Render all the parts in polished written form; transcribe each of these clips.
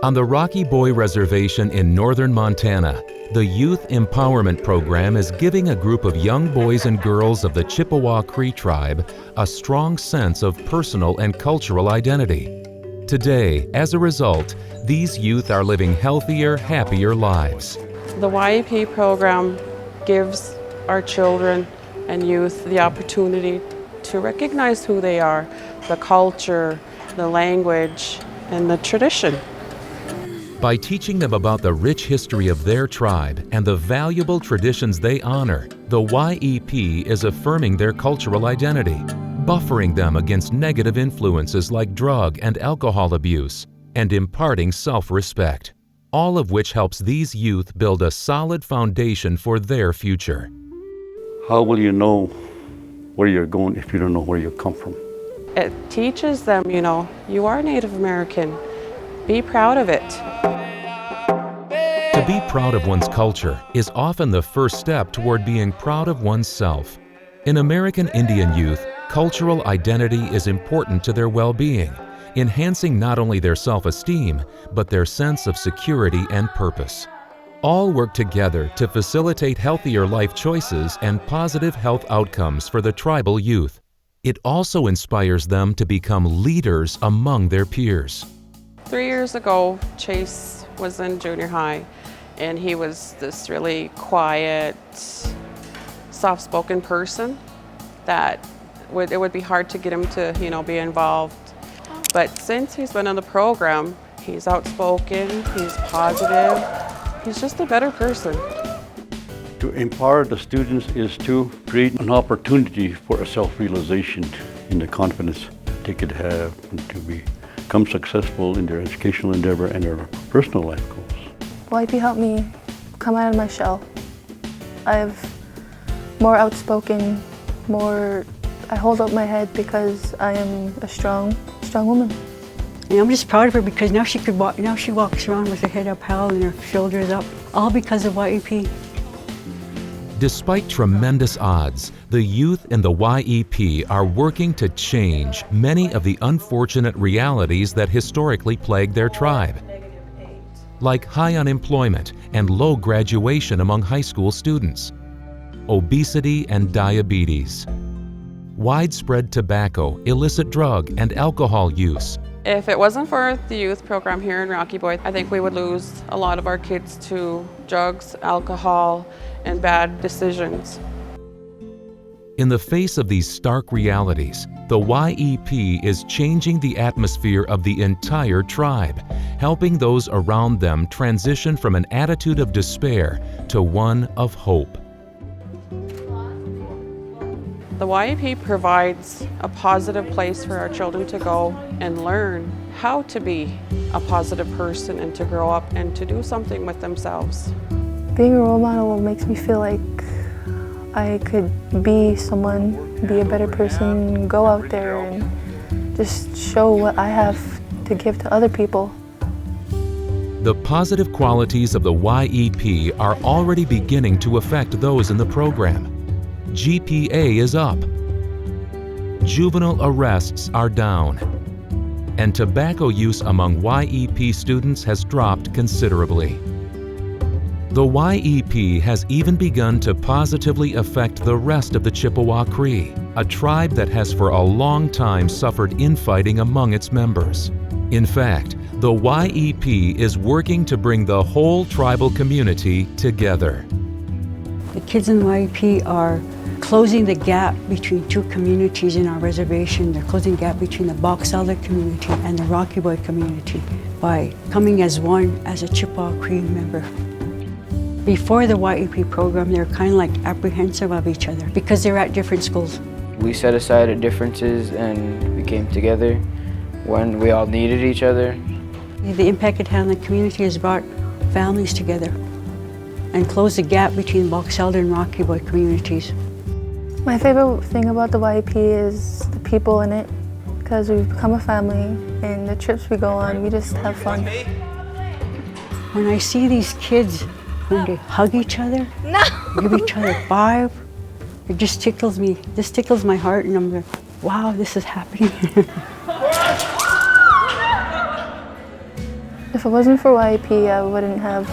On the Rocky Boy Reservation in northern Montana, the Youth Empowerment Program is giving a group of young boys and girls of the Chippewa Cree tribe a strong sense of personal and cultural identity. Today, as a result, these youth are living healthier, happier lives. The YEP program gives our children and youth the opportunity to recognize who they are, the culture, the language, and the tradition. By teaching them about the rich history of their tribe and the valuable traditions they honor, the YEP is affirming their cultural identity, buffering them against negative influences like drug and alcohol abuse, and imparting self-respect, all of which helps these youth build a solid foundation for their future. How will you know where you're going if you don't know where you come from? It teaches them, you are Native American. Be proud of it. To be proud of one's culture is often the first step toward being proud of oneself. In American Indian youth, cultural identity is important to their well-being, enhancing not only their self-esteem, but their sense of security and purpose. All work together to facilitate healthier life choices and positive health outcomes for the tribal youth. It also inspires them to become leaders among their peers. 3 years ago, Chase was in junior high, and he was this really quiet, soft-spoken person that it would be hard to get him to, be involved. But since he's been in the program, he's outspoken, he's positive, he's just a better person. To empower the students is to create an opportunity for a self-realization in the confidence they could have to become successful in their educational endeavor and their personal life goals. YP helped me come out of my shell. I'm more outspoken, I hold up my head because I am a strong woman. And I'm just proud of her because now she walks around with her head up held and her shoulders up, all because of YEP. Despite tremendous odds, the youth in the YEP are working to change many of the unfortunate realities that historically plague their tribe, like high unemployment and low graduation among high school students, obesity and diabetes, widespread tobacco, illicit drug, and alcohol use. If it wasn't for the youth program here in Rocky Boy, I think we would lose a lot of our kids to drugs, alcohol, and bad decisions. In the face of these stark realities, the YEP is changing the atmosphere of the entire tribe, helping those around them transition from an attitude of despair to one of hope. The YEP provides a positive place for our children to go and learn how to be a positive person and to grow up and to do something with themselves. Being a role model makes me feel like I could be someone, be a better person, go out there and just show what I have to give to other people. The positive qualities of the YEP are already beginning to affect those in the program. GPA is up, juvenile arrests are down, and tobacco use among YEP students has dropped considerably. The YEP has even begun to positively affect the rest of the Chippewa Cree, a tribe that has for a long time suffered infighting among its members. In fact, the YEP is working to bring the whole tribal community together. The kids in the YEP are closing the gap between two communities in our reservation. They're closing the gap between the Box Elder community and the Rocky Boy community by coming as one as a Chippewa Cree member. Before the YEP program, they're kind of like apprehensive of each other because they're at different schools. We set aside our differences and we came together when we all needed each other. The impact it had on the community has brought families together and closed the gap between Box Elder and Rocky Boy communities. My favorite thing about the YEP is the people in it, because we've become a family, and the trips we go on, we just have fun. When I see these kids, when they hug each other, give each other five, it just tickles me. This tickles my heart, and I'm like, wow, this is happening. If it wasn't for YEP, I wouldn't have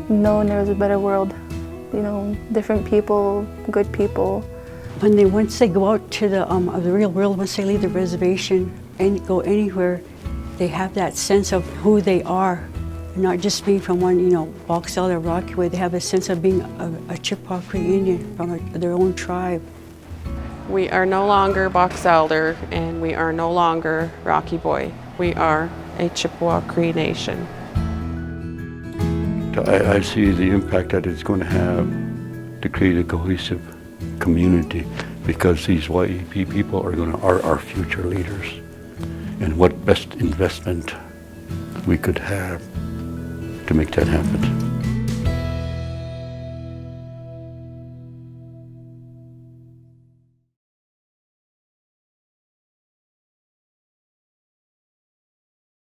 known there was a better world. You know, different people, good people. Once they go out to the real world, once they leave the reservation and go anywhere, they have that sense of who they are, not just being from one, Box Elder or Rockaway. They have a sense of being a Chippewa Cree Indian from their own tribe. We are no longer Box Elder, and we are no longer Rocky Boy. We are a Chippewa Cree Nation. I see the impact that it's going to have to create a cohesive community, because these YEP people are our future leaders. And what best investment we could have to make that happen.